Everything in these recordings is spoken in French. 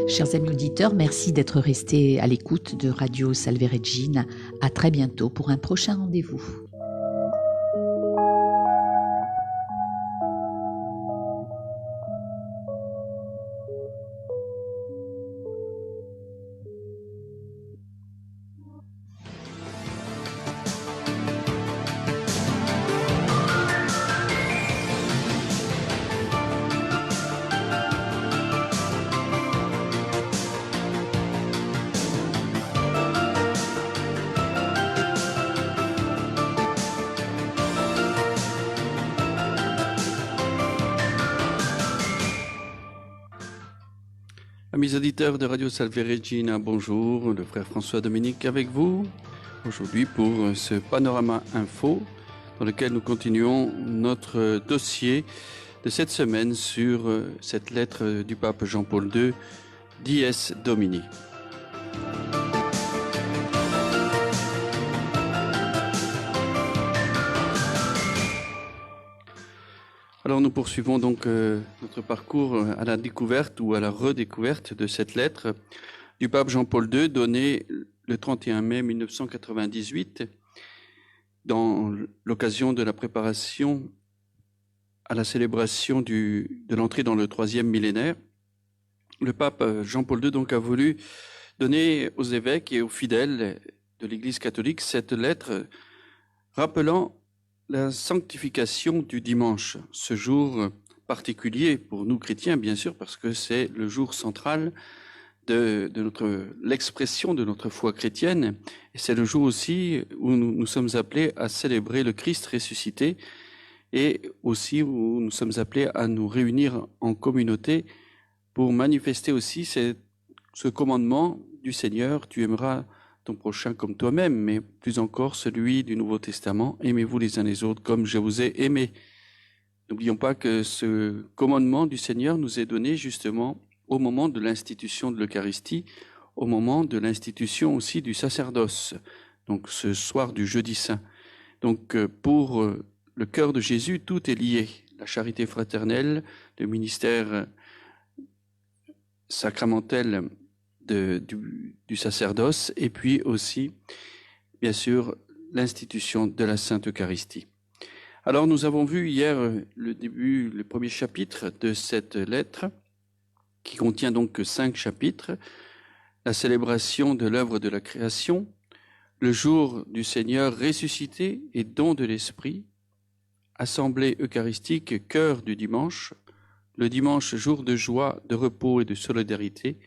Chers amis auditeurs, merci d'être restés à l'écoute de Radio Salve Regina. À très bientôt pour un prochain rendez-vous. Amis auditeurs de Radio Salve Regina, bonjour, le frère François Dominique avec vous, aujourd'hui pour ce panorama info dans lequel nous continuons notre dossier de cette semaine sur cette lettre du pape Jean-Paul II, Dies Domini. Alors nous poursuivons donc notre parcours à la découverte ou à la redécouverte de cette lettre du pape Jean-Paul II donnée le 31 mai 1998 dans l'occasion de la préparation à la célébration de l'entrée dans le 3e millénaire. Le pape Jean-Paul II donc a voulu donner aux évêques et aux fidèles de l'Église catholique cette lettre rappelant la sanctification du dimanche, ce jour particulier pour nous chrétiens, bien sûr, parce que c'est le jour central de l'expression de notre foi chrétienne. Et c'est le jour aussi où nous sommes appelés à célébrer le Christ ressuscité et aussi où nous sommes appelés à nous réunir en communauté pour manifester aussi ce commandement du Seigneur, tu aimeras ton prochain comme toi-même, mais plus encore celui du Nouveau Testament, aimez-vous les uns les autres comme je vous ai aimé. N'oublions pas que ce commandement du Seigneur nous est donné justement au moment de l'institution de l'Eucharistie, au moment de l'institution aussi du sacerdoce, donc ce soir du jeudi saint. Donc pour le cœur de Jésus, tout est lié, la charité fraternelle, le ministère sacramentel du sacerdoce, et puis aussi, bien sûr, l'institution de la Sainte Eucharistie. Alors, nous avons vu hier le premier chapitre de cette lettre, qui contient donc 5 chapitres, la célébration de l'œuvre de la création, le jour du Seigneur ressuscité et don de l'Esprit, assemblée eucharistique, cœur du dimanche, le dimanche, jour de joie, de repos et de solidarité,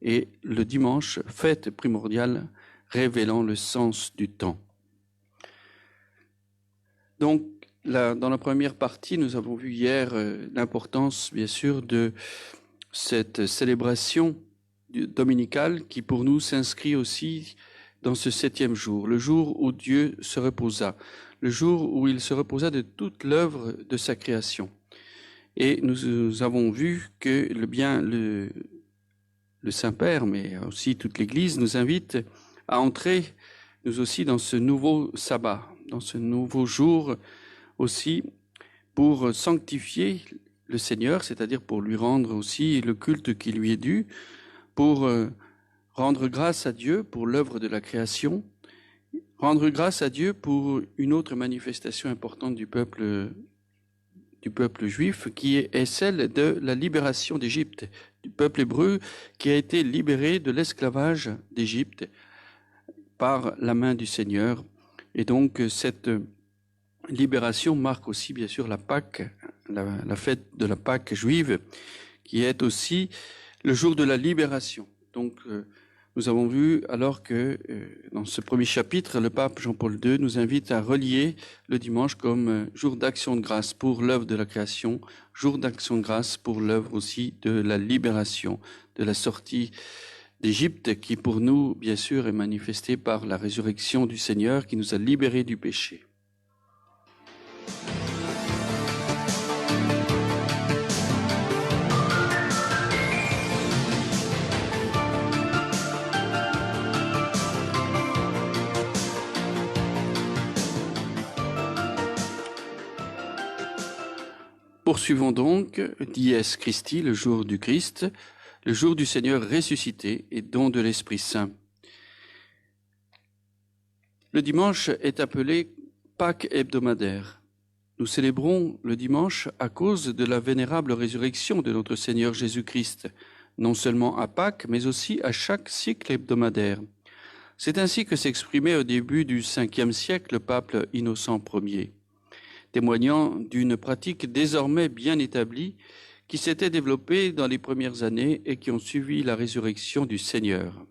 et le dimanche, fête primordiale, révélant le sens du temps. Donc, dans la première partie, nous avons vu hier l'importance, bien sûr, de cette célébration dominicale qui, pour nous, s'inscrit aussi dans ce 7e jour, le jour où Dieu se reposa, le jour où il se reposa de toute l'œuvre de sa création. Et nous avons vu que le Saint-Père, mais aussi toute l'Église, nous invite à entrer, nous aussi, dans ce nouveau sabbat, dans ce nouveau jour aussi, pour sanctifier le Seigneur, c'est-à-dire pour lui rendre aussi le culte qui lui est dû, pour rendre grâce à Dieu pour l'œuvre de la création, rendre grâce à Dieu pour une autre manifestation importante du peuple juif, qui est celle de la libération d'Égypte, du peuple hébreu qui a été libéré de l'esclavage d'Égypte par la main du Seigneur. Et donc cette libération marque aussi bien sûr la Pâque, la fête de la Pâque juive, qui est aussi le jour de la libération. Donc nous avons vu alors que dans ce premier chapitre, le pape Jean-Paul II nous invite à relier le dimanche comme jour d'action de grâce pour l'œuvre de la création, jour d'action de grâce pour l'œuvre aussi de la libération, de la sortie d'Égypte, qui pour nous, bien sûr, est manifestée par la résurrection du Seigneur qui nous a libérés du péché. Poursuivons donc Dies Christi, le jour du Christ, le jour du Seigneur ressuscité et don de l'Esprit Saint. Le dimanche est appelé Pâques hebdomadaire. Nous célébrons le dimanche à cause de la vénérable résurrection de notre Seigneur Jésus-Christ, non seulement à Pâques, mais aussi à chaque cycle hebdomadaire. C'est ainsi que s'exprimait au début du Ve siècle le pape Innocent Ier, témoignant d'une pratique désormais bien établie qui s'était développée dans les premières années et qui ont suivi la résurrection du Seigneur.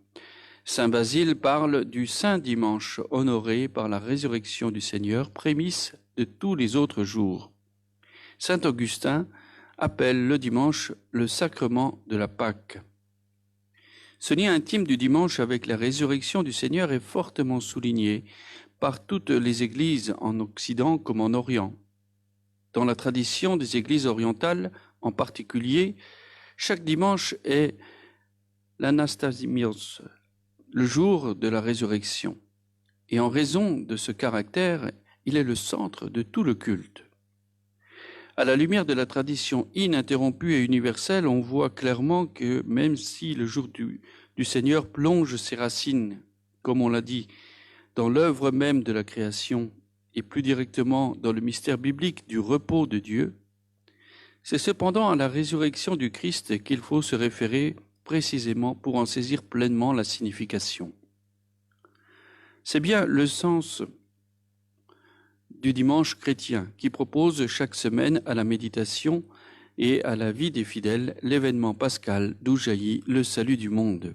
Saint Basile parle du Saint Dimanche honoré par la résurrection du Seigneur, prémisse de tous les autres jours. Saint Augustin appelle le dimanche le sacrement de la Pâque. Ce lien intime du dimanche avec la résurrection du Seigneur est fortement souligné par toutes les églises en Occident comme en Orient. Dans la tradition des églises orientales en particulier, chaque dimanche est l'Anastasios, le jour de la résurrection. Et en raison de ce caractère, il est le centre de tout le culte. À la lumière de la tradition ininterrompue et universelle, on voit clairement que même si le jour du Seigneur plonge ses racines, comme on l'a dit, dans l'œuvre même de la création et plus directement dans le mystère biblique du repos de Dieu, c'est cependant à la résurrection du Christ qu'il faut se référer précisément pour en saisir pleinement la signification. C'est bien le sens du dimanche chrétien qui propose chaque semaine à la méditation et à la vie des fidèles l'événement pascal d'où jaillit le salut du monde.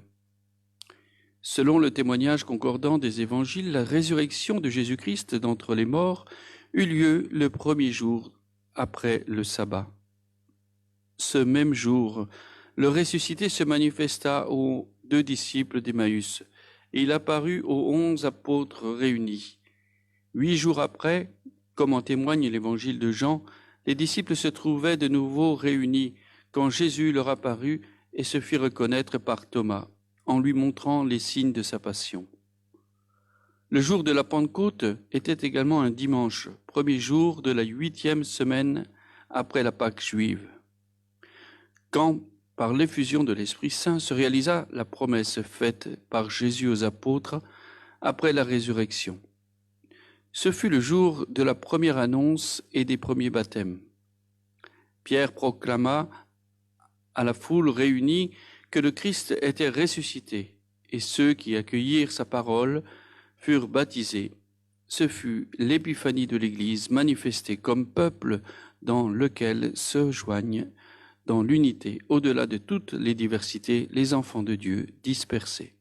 Selon le témoignage concordant des évangiles, la résurrection de Jésus-Christ d'entre les morts eut lieu le premier jour après le sabbat. Ce même jour, le ressuscité se manifesta aux 2 disciples d'Emmaüs et il apparut aux 11 apôtres réunis. 8 jours après, comme en témoigne l'évangile de Jean, les disciples se trouvaient de nouveau réunis quand Jésus leur apparut et se fit reconnaître par Thomas, en lui montrant les signes de sa passion. Le jour de la Pentecôte était également un dimanche, premier jour de la 8e semaine après la Pâque juive, quand, par l'effusion de l'Esprit Saint, se réalisa la promesse faite par Jésus aux apôtres après la résurrection. Ce fut le jour de la première annonce et des premiers baptêmes. Pierre proclama à la foule réunie que le Christ était ressuscité, et ceux qui accueillirent sa parole furent baptisés. Ce fut l'épiphanie de l'Église manifestée comme peuple dans lequel se joignent, dans l'unité, au-delà de toutes les diversités, les enfants de Dieu dispersés.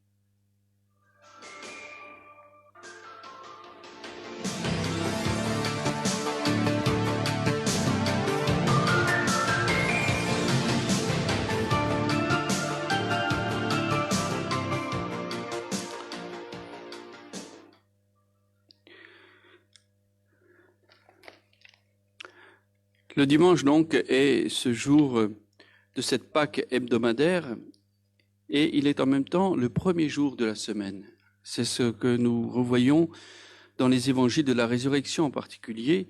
Le dimanche, donc, est ce jour de cette Pâque hebdomadaire et il est en même temps le premier jour de la semaine. C'est ce que nous revoyons dans les évangiles de la résurrection en particulier.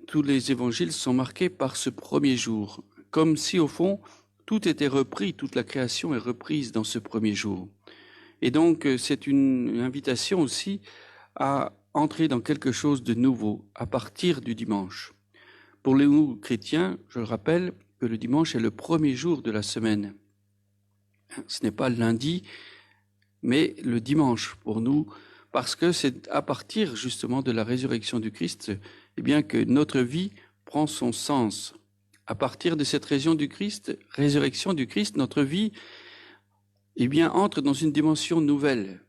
Tous les évangiles sont marqués par ce premier jour, comme si au fond tout était repris, toute la création est reprise dans ce premier jour. Et donc c'est une invitation aussi à entrer dans quelque chose de nouveau à partir du dimanche. Pour nous chrétiens, je le rappelle, que le dimanche est le premier jour de la semaine. Ce n'est pas le lundi, mais le dimanche pour nous, parce que c'est à partir justement de la résurrection du Christ, eh bien que notre vie prend son sens. À partir de cette résurrection du Christ, notre vie, eh bien, entre dans une dimension nouvelle.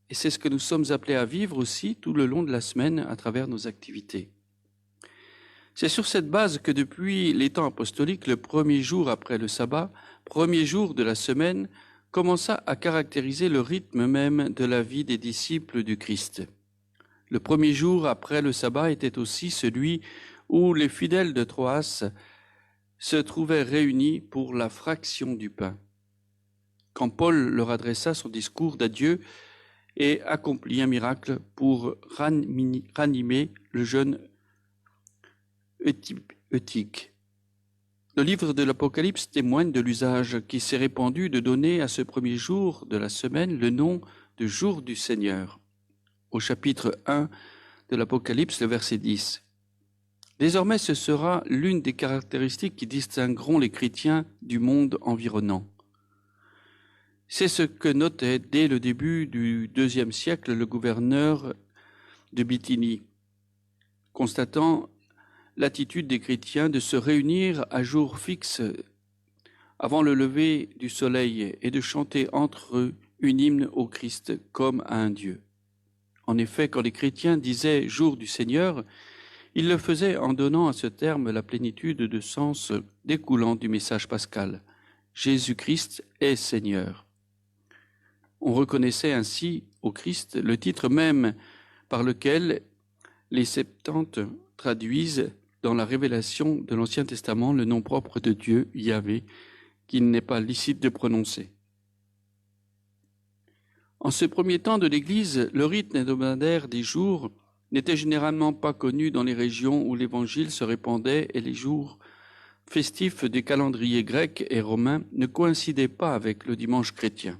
Et c'est ce que nous sommes appelés à vivre aussi tout le long de la semaine à travers nos activités. C'est sur cette base que depuis les temps apostoliques, le premier jour après le sabbat, premier jour de la semaine, commença à caractériser le rythme même de la vie des disciples du Christ. Le premier jour après le sabbat était aussi celui où les fidèles de Troas se trouvaient réunis pour la fraction du pain. Quand Paul leur adressa son discours d'adieu et accomplit un miracle pour ranimer le jeune Eutyche. Le livre de l'Apocalypse témoigne de l'usage qui s'est répandu de donner à ce premier jour de la semaine le nom de jour du Seigneur. Au chapitre 1 de l'Apocalypse, le verset 10. Désormais, ce sera l'une des caractéristiques qui distingueront les chrétiens du monde environnant. C'est ce que notait dès le début du IIe siècle le gouverneur de Bithynie, constatant l'attitude des chrétiens de se réunir à jour fixe avant le lever du soleil et de chanter entre eux une hymne au Christ comme à un Dieu. En effet, quand les chrétiens disaient « jour du Seigneur », ils le faisaient en donnant à ce terme la plénitude de sens découlant du message pascal. Jésus-Christ est Seigneur. On reconnaissait ainsi au Christ le titre même par lequel les Septante traduisent dans la révélation de l'Ancien Testament le nom propre de Dieu, Yahvé, qu'il n'est pas licite de prononcer. En ce premier temps de l'Église, le rite hebdomadaire des jours n'était généralement pas connu dans les régions où l'Évangile se répandait et les jours festifs des calendriers grecs et romains ne coïncidaient pas avec le dimanche chrétien.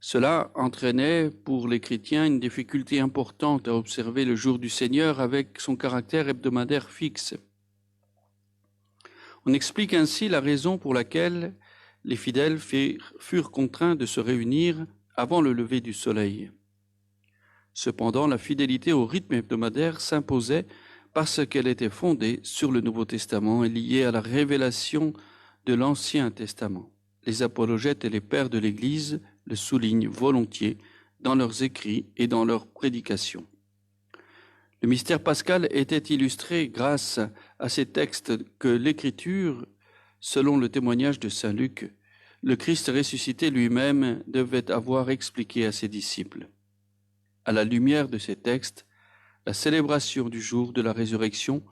Cela entraînait pour les chrétiens une difficulté importante à observer le jour du Seigneur avec son caractère hebdomadaire fixe. On explique ainsi la raison pour laquelle les fidèles furent contraints de se réunir avant le lever du soleil. Cependant, la fidélité au rythme hebdomadaire s'imposait parce qu'elle était fondée sur le Nouveau Testament et liée à la révélation de l'Ancien Testament. Les apologètes et les pères de l'Église le soulignent volontiers dans leurs écrits et dans leurs prédications. Le mystère pascal était illustré grâce à ces textes que l'Écriture, selon le témoignage de saint Luc, le Christ ressuscité lui-même devait avoir expliqué à ses disciples. À la lumière de ces textes, la célébration du jour de la résurrection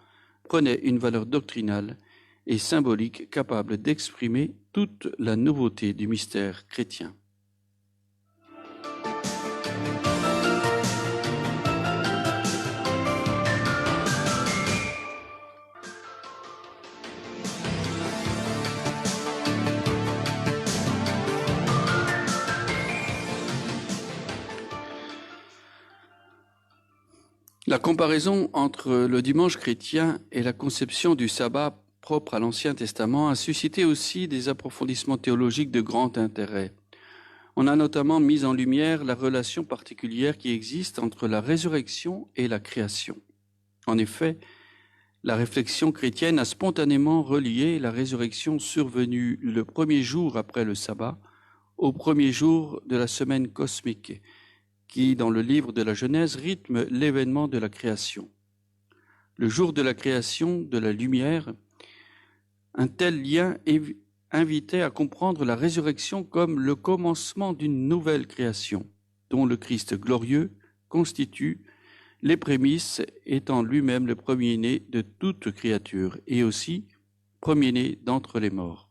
prenait une valeur doctrinale et symbolique capable d'exprimer toute la nouveauté du mystère chrétien. La comparaison entre le dimanche chrétien et la conception du sabbat propre à l'Ancien Testament a suscité aussi des approfondissements théologiques de grand intérêt. On a notamment mis en lumière la relation particulière qui existe entre la résurrection et la création. En effet, la réflexion chrétienne a spontanément relié la résurrection survenue le premier jour après le sabbat au premier jour de la semaine cosmique, qui, dans le livre de la Genèse, rythme l'événement de la création. Le jour de la création de la lumière, un tel lien invitait à comprendre la résurrection comme le commencement d'une nouvelle création, dont le Christ glorieux constitue les prémices, étant lui-même le premier-né de toute créature, et aussi premier-né d'entre les morts.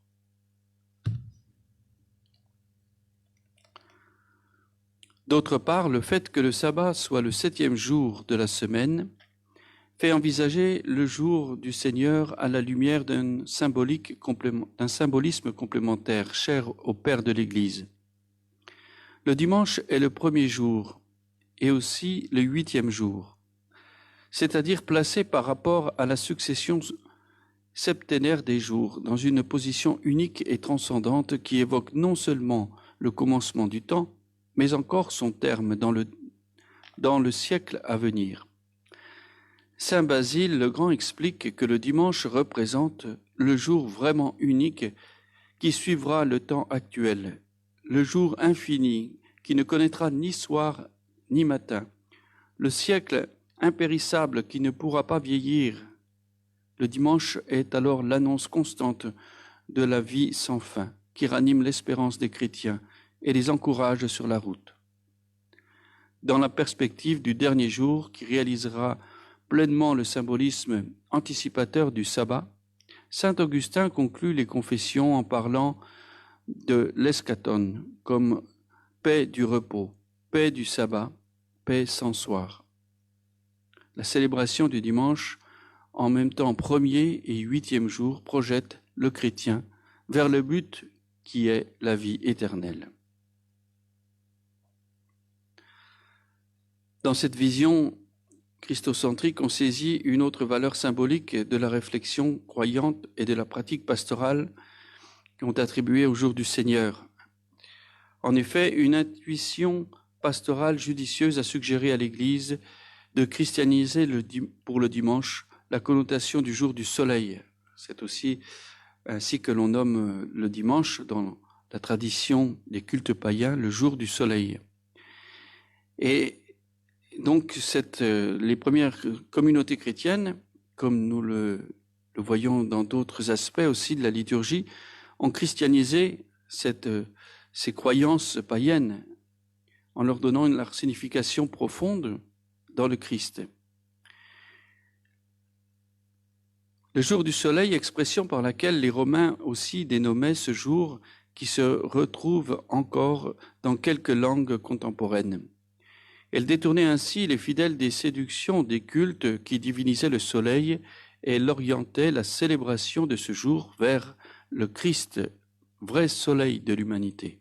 D'autre part, le fait que le sabbat soit le 7e jour de la semaine fait envisager le jour du Seigneur à la lumière d'un symbolisme complémentaire cher au Père de l'Église. Le dimanche est le premier jour et aussi le 8e jour, c'est-à-dire placé par rapport à la succession septénaire des jours, dans une position unique et transcendante qui évoque non seulement le commencement du temps, mais encore son terme dans le siècle à venir. Saint Basile le Grand explique que le dimanche représente le jour vraiment unique qui suivra le temps actuel, le jour infini qui ne connaîtra ni soir ni matin, le siècle impérissable qui ne pourra pas vieillir. Le dimanche est alors l'annonce constante de la vie sans fin qui ranime l'espérance des chrétiens et les encourage sur la route. Dans la perspective du dernier jour qui réalisera pleinement le symbolisme anticipateur du sabbat, saint Augustin conclut les confessions en parlant de l'eschaton comme paix du repos, paix du sabbat, paix sans soir. La célébration du dimanche, en même temps premier et 8e jour, projette le chrétien vers le but qui est la vie éternelle. Dans cette vision christocentrique, on saisit une autre valeur symbolique de la réflexion croyante et de la pratique pastorale qui ont attribué au jour du Seigneur. En effet, une intuition pastorale judicieuse a suggéré à l'Église de christianiser pour le dimanche la connotation du jour du soleil. C'est aussi ainsi que l'on nomme le dimanche dans la tradition des cultes païens, le jour du soleil. Et donc les premières communautés chrétiennes, comme nous le voyons dans d'autres aspects aussi de la liturgie, ont christianisé ces croyances païennes en leur donnant leur signification profonde dans le Christ. Le jour du soleil, expression par laquelle les Romains aussi dénommaient ce jour qui se retrouve encore dans quelques langues contemporaines. Elle détournait ainsi les fidèles des séductions des cultes qui divinisaient le soleil et elle orientait la célébration de ce jour vers le Christ, vrai soleil de l'humanité.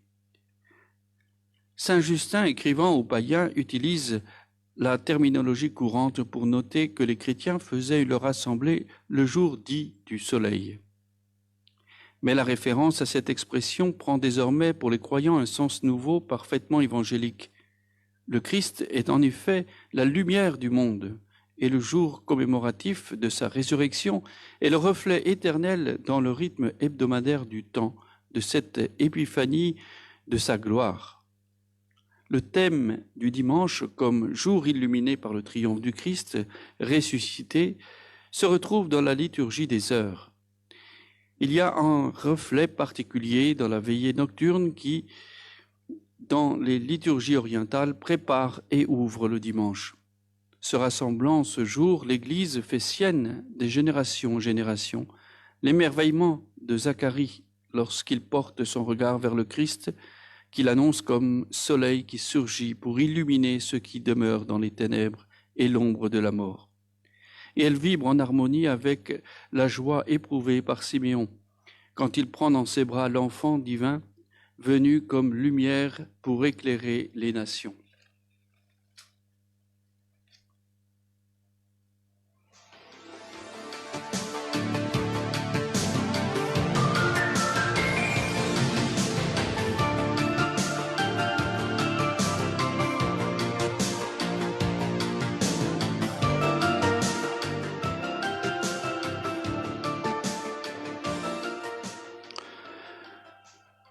Saint Justin, écrivant aux païens, utilise la terminologie courante pour noter que les chrétiens faisaient leur assemblée le jour dit du soleil. Mais la référence à cette expression prend désormais pour les croyants un sens nouveau, parfaitement évangélique. Le Christ est en effet la lumière du monde, et le jour commémoratif de sa résurrection est le reflet éternel dans le rythme hebdomadaire du temps, de cette épiphanie de sa gloire. Le thème du dimanche, comme jour illuminé par le triomphe du Christ ressuscité, se retrouve dans la liturgie des heures. Il y a un reflet particulier dans la veillée nocturne qui, dans les liturgies orientales, prépare et ouvre le dimanche. Se rassemblant ce jour, l'Église fait sienne des générations en générations l'émerveillement de Zacharie lorsqu'il porte son regard vers le Christ, qu'il annonce comme soleil qui surgit pour illuminer ceux qui demeurent dans les ténèbres et l'ombre de la mort. Et elle vibre en harmonie avec la joie éprouvée par Siméon, quand il prend dans ses bras l'enfant divin, venu comme lumière pour éclairer les nations.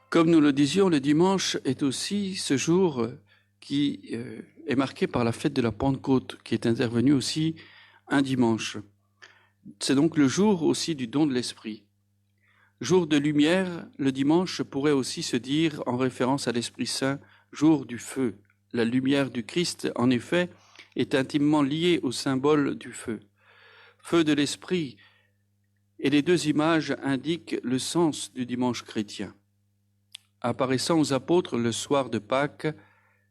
Comme nous le disions, le dimanche est aussi ce jour qui est marqué par la fête de la Pentecôte, qui est intervenue aussi un dimanche. C'est donc le jour aussi du don de l'Esprit. Jour de lumière, le dimanche pourrait aussi se dire, en référence à l'Esprit Saint, jour du feu. La lumière du Christ, en effet, est intimement liée au symbole du feu. Feu de l'Esprit, et les deux images indiquent le sens du dimanche chrétien. Apparaissant aux apôtres le soir de Pâques,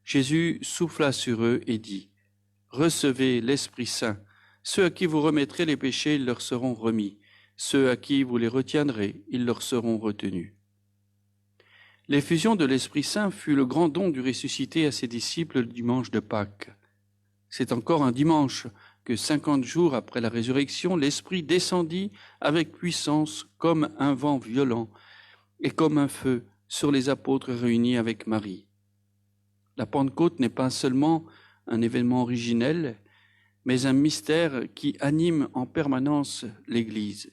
Jésus souffla sur eux et dit « Recevez l'Esprit Saint. Ceux à qui vous remettrez les péchés, ils leur seront remis. Ceux à qui vous les retiendrez, ils leur seront retenus. » L'effusion de l'Esprit Saint fut le grand don du ressuscité à ses disciples le dimanche de Pâques. C'est encore un dimanche que 50 jours après la résurrection, l'Esprit descendit avec puissance comme un vent violent et comme un feu sur les apôtres réunis avec Marie. La Pentecôte n'est pas seulement un événement originel, mais un mystère qui anime en permanence l'Église.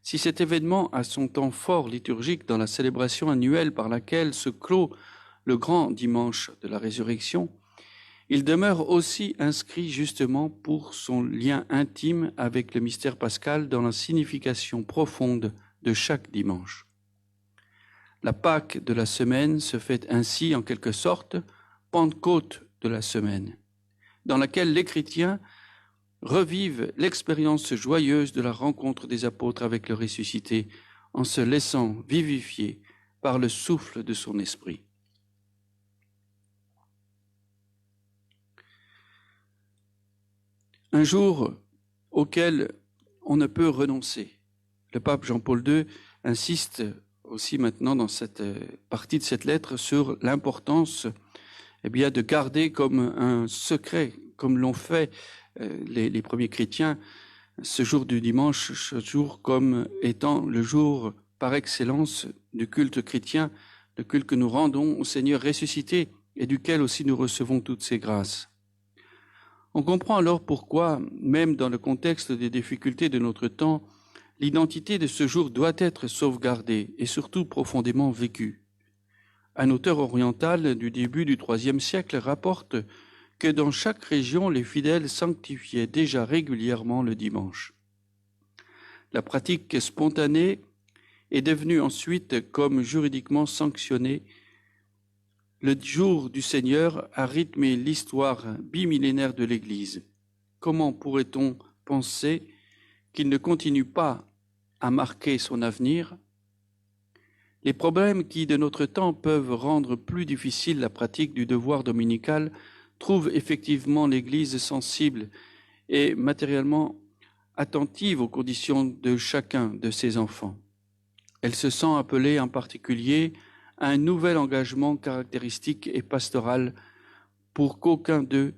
Si cet événement a son temps fort liturgique dans la célébration annuelle par laquelle se clôt le grand dimanche de la résurrection, il demeure aussi inscrit justement pour son lien intime avec le mystère pascal dans la signification profonde de chaque dimanche. La Pâque de la semaine se fait ainsi, en quelque sorte, Pentecôte de la semaine, dans laquelle les chrétiens revivent l'expérience joyeuse de la rencontre des apôtres avec le ressuscité en se laissant vivifier par le souffle de son esprit. Un jour auquel on ne peut renoncer, le pape Jean-Paul II insiste aussi maintenant dans cette partie de cette lettre sur l'importance de garder comme un secret, comme l'ont fait les premiers chrétiens, ce jour du dimanche, ce jour comme étant le jour par excellence du culte chrétien, le culte que nous rendons au Seigneur ressuscité et duquel aussi nous recevons toutes ces grâces. On comprend alors pourquoi, même dans le contexte des difficultés de notre temps, l'identité de ce jour doit être sauvegardée et surtout profondément vécue. Un auteur oriental du début du IIIe siècle rapporte que dans chaque région, les fidèles sanctifiaient déjà régulièrement le dimanche. La pratique spontanée est devenue ensuite, comme juridiquement sanctionnée, le jour du Seigneur a rythmé l'histoire bimillénaire de l'Église. Comment pourrait-on penser qu'il ne continue pas à marquer son avenir? Les problèmes qui, de notre temps, peuvent rendre plus difficile la pratique du devoir dominical trouvent effectivement l'Église sensible et matériellement attentive aux conditions de chacun de ses enfants. Elle se sent appelée en particulier à un nouvel engagement caractéristique et pastoral pour qu'aucun d'eux,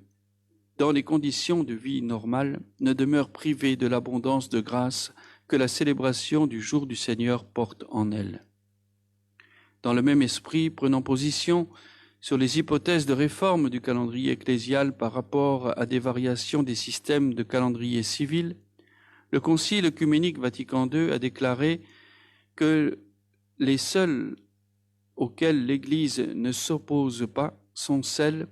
dans les conditions de vie normales, ne demeure privé de l'abondance de grâce que la célébration du jour du Seigneur porte en elle. Dans le même esprit, prenant position sur les hypothèses de réforme du calendrier ecclésial par rapport à des variations des systèmes de calendrier civil, le Concile œcuménique Vatican II a déclaré que les seuls auxquels l'Église ne s'oppose pas sont celles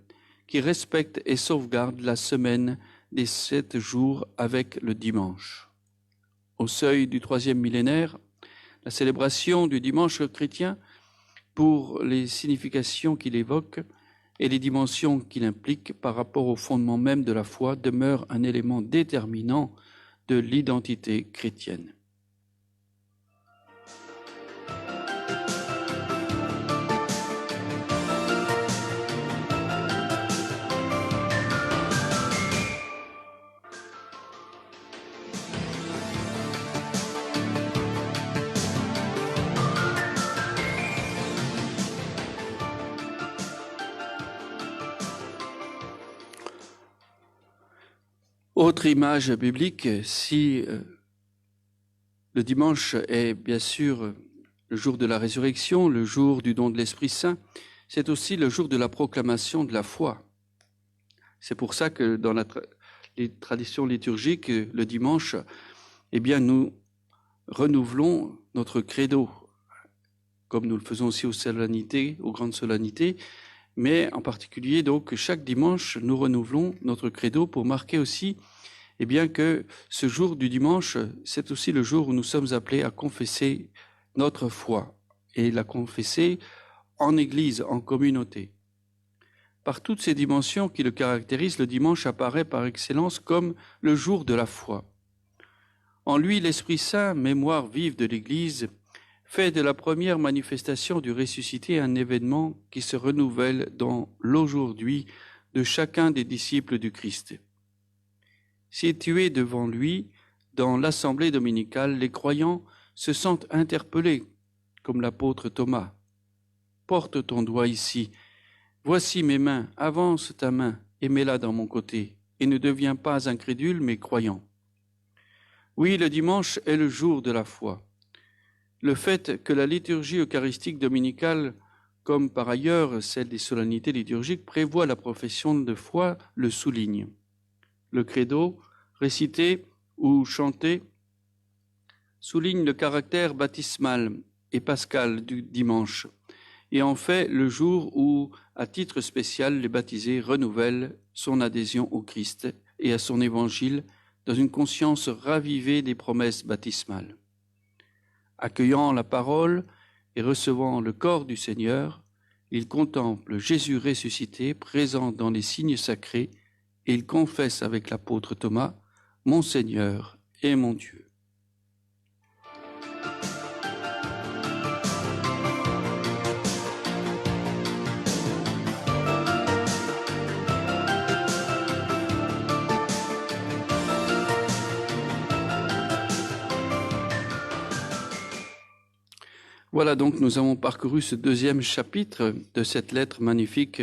qui respectent et sauvegardent la semaine des 7 jours avec le dimanche. Au seuil du 3e millénaire, la célébration du dimanche chrétien, pour les significations qu'il évoque et les dimensions qu'il implique par rapport au fondement même de la foi, demeure un élément déterminant de l'identité chrétienne. Autre image biblique, si le dimanche est bien sûr le jour de la résurrection, le jour du don de l'Esprit Saint, c'est aussi le jour de la proclamation de la foi. C'est pour ça que dans les traditions liturgiques, le dimanche, nous renouvelons notre credo, comme nous le faisons aussi aux grandes solennités, mais en particulier, donc, chaque dimanche, nous renouvelons notre credo pour marquer aussi que ce jour du dimanche, c'est aussi le jour où nous sommes appelés à confesser notre foi et la confesser en Église, en communauté. Par toutes ces dimensions qui le caractérisent, le dimanche apparaît par excellence comme le jour de la foi. En lui, l'Esprit Saint, mémoire vive de l'Église, fait de la première manifestation du ressuscité un événement qui se renouvelle dans l'aujourd'hui de chacun des disciples du Christ. Situés devant lui, dans l'assemblée dominicale, les croyants se sentent interpellés, comme l'apôtre Thomas. « Porte ton doigt ici, voici mes mains, avance ta main et mets-la dans mon côté, et ne deviens pas incrédule, mais croyant. » Oui, le dimanche est le jour de la foi. Le fait que la liturgie eucharistique dominicale, comme par ailleurs celle des solennités liturgiques, prévoit la profession de foi, le souligne. Le credo, récité ou chanté, souligne le caractère baptismal et pascal du dimanche et en fait le jour où, à titre spécial, les baptisés renouvellent son adhésion au Christ et à son évangile dans une conscience ravivée des promesses baptismales. Accueillant la parole et recevant le corps du Seigneur, ils contemplent Jésus ressuscité présent dans les signes sacrés et ils confessent avec l'apôtre Thomas « Mon Seigneur et mon Dieu ». Voilà, donc nous avons parcouru ce deuxième chapitre de cette lettre magnifique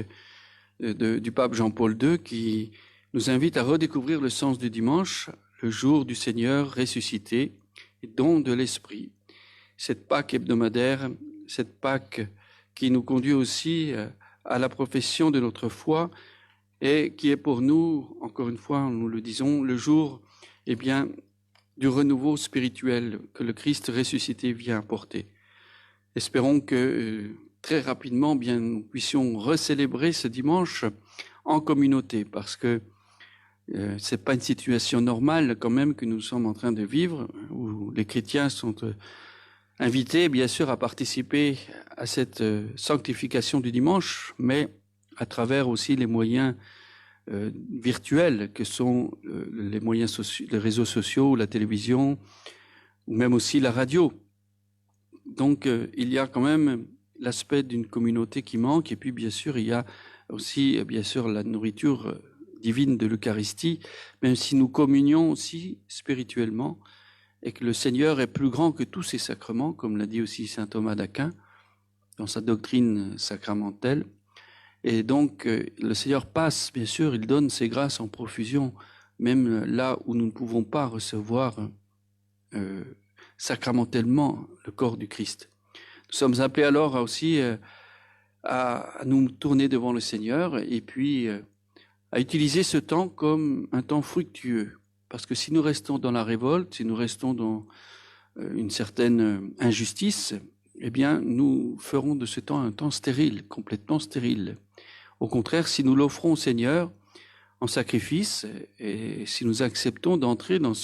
du pape Jean-Paul II qui nous invite à redécouvrir le sens du dimanche, le jour du Seigneur ressuscité et don de l'Esprit. Cette Pâque hebdomadaire, cette Pâque qui nous conduit aussi à la profession de notre foi et qui est pour nous, encore une fois, nous le disons, le jour du renouveau spirituel que le Christ ressuscité vient apporter. Espérons que très rapidement, nous puissions recélébrer ce dimanche en communauté, parce que c'est pas une situation normale quand même que nous sommes en train de vivre, où les chrétiens sont invités, bien sûr, à participer à cette sanctification du dimanche, mais à travers aussi les moyens virtuels que sont les moyens sociaux, les réseaux sociaux, la télévision, ou même aussi la radio. Donc, il y a quand même l'aspect d'une communauté qui manque, et puis bien sûr, il y a aussi, bien sûr, la nourriture divine de l'Eucharistie, même si nous communions aussi spirituellement, et que le Seigneur est plus grand que tous ces sacrements, comme l'a dit aussi saint Thomas d'Aquin dans sa doctrine sacramentelle. Et donc, le Seigneur passe, bien sûr, il donne ses grâces en profusion, même là où nous ne pouvons pas recevoir sacramentellement le corps du Christ. Nous sommes appelés alors aussi à nous tourner devant le Seigneur et puis à utiliser ce temps comme un temps fructueux. Parce que si nous restons dans la révolte, si nous restons dans une certaine injustice, eh bien, nous ferons de ce temps un temps stérile, complètement stérile. Au contraire, si nous l'offrons au Seigneur en sacrifice et si nous acceptons d'entrer dans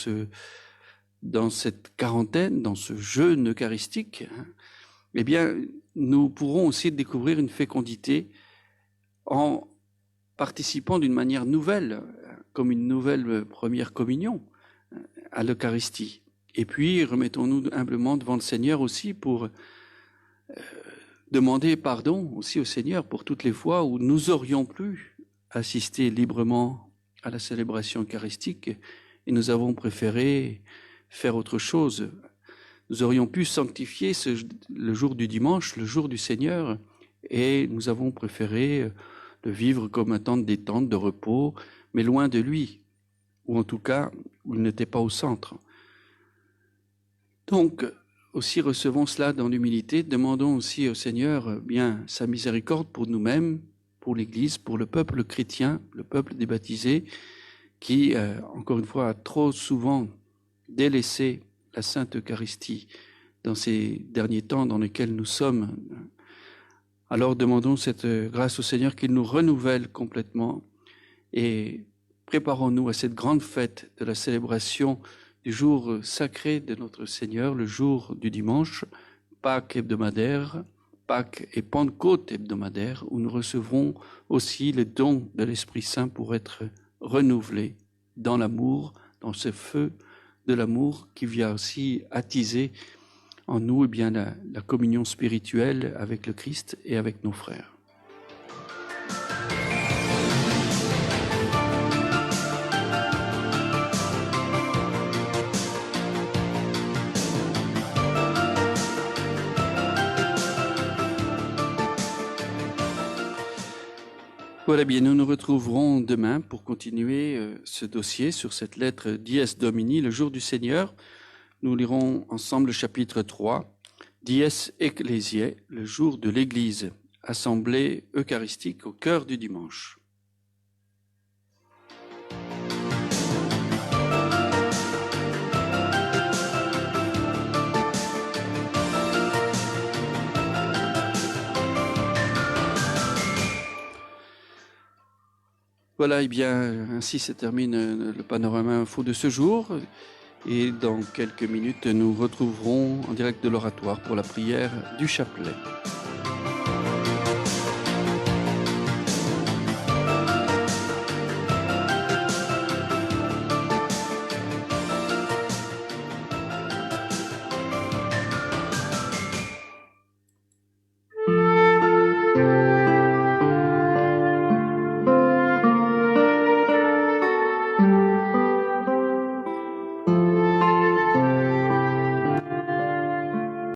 cette quarantaine, dans ce jeûne eucharistique, eh bien, nous pourrons aussi découvrir une fécondité en participant d'une manière nouvelle, comme une nouvelle première communion à l'Eucharistie. Et puis, remettons-nous humblement devant le Seigneur aussi pour demander pardon aussi au Seigneur pour toutes les fois où nous aurions pu assister librement à la célébration eucharistique et nous avons préféré faire autre chose. Nous aurions pu sanctifier le jour du dimanche, le jour du Seigneur, et nous avons préféré le vivre comme un temps de détente, de repos, mais loin de lui, ou en tout cas, où il n'était pas au centre. Donc, aussi recevons cela dans l'humilité, demandons aussi au Seigneur sa miséricorde pour nous-mêmes, pour l'Église, pour le peuple chrétien, le peuple des baptisés, qui, encore une fois, a trop souvent délaissé la Sainte Eucharistie dans ces derniers temps dans lesquels nous sommes. Alors demandons cette grâce au Seigneur qu'il nous renouvelle complètement et préparons-nous à cette grande fête de la célébration du jour sacré de notre Seigneur, le jour du dimanche, Pâques hebdomadaire, Pâques et Pentecôte hebdomadaire, où nous recevrons aussi le don de l'Esprit Saint pour être renouvelés dans l'amour, dans ce feu de l'amour qui vient aussi attiser en nous la communion spirituelle avec le Christ et avec nos frères. Voilà, nous nous retrouverons demain pour continuer ce dossier sur cette lettre Dies Domini, le jour du Seigneur. Nous lirons ensemble le chapitre 3, Dies Ecclesiae, le jour de l'Église, assemblée eucharistique au cœur du dimanche. Voilà, ainsi se termine le panorama info de ce jour. Et dans quelques minutes, nous retrouverons en direct de l'oratoire pour la prière du chapelet.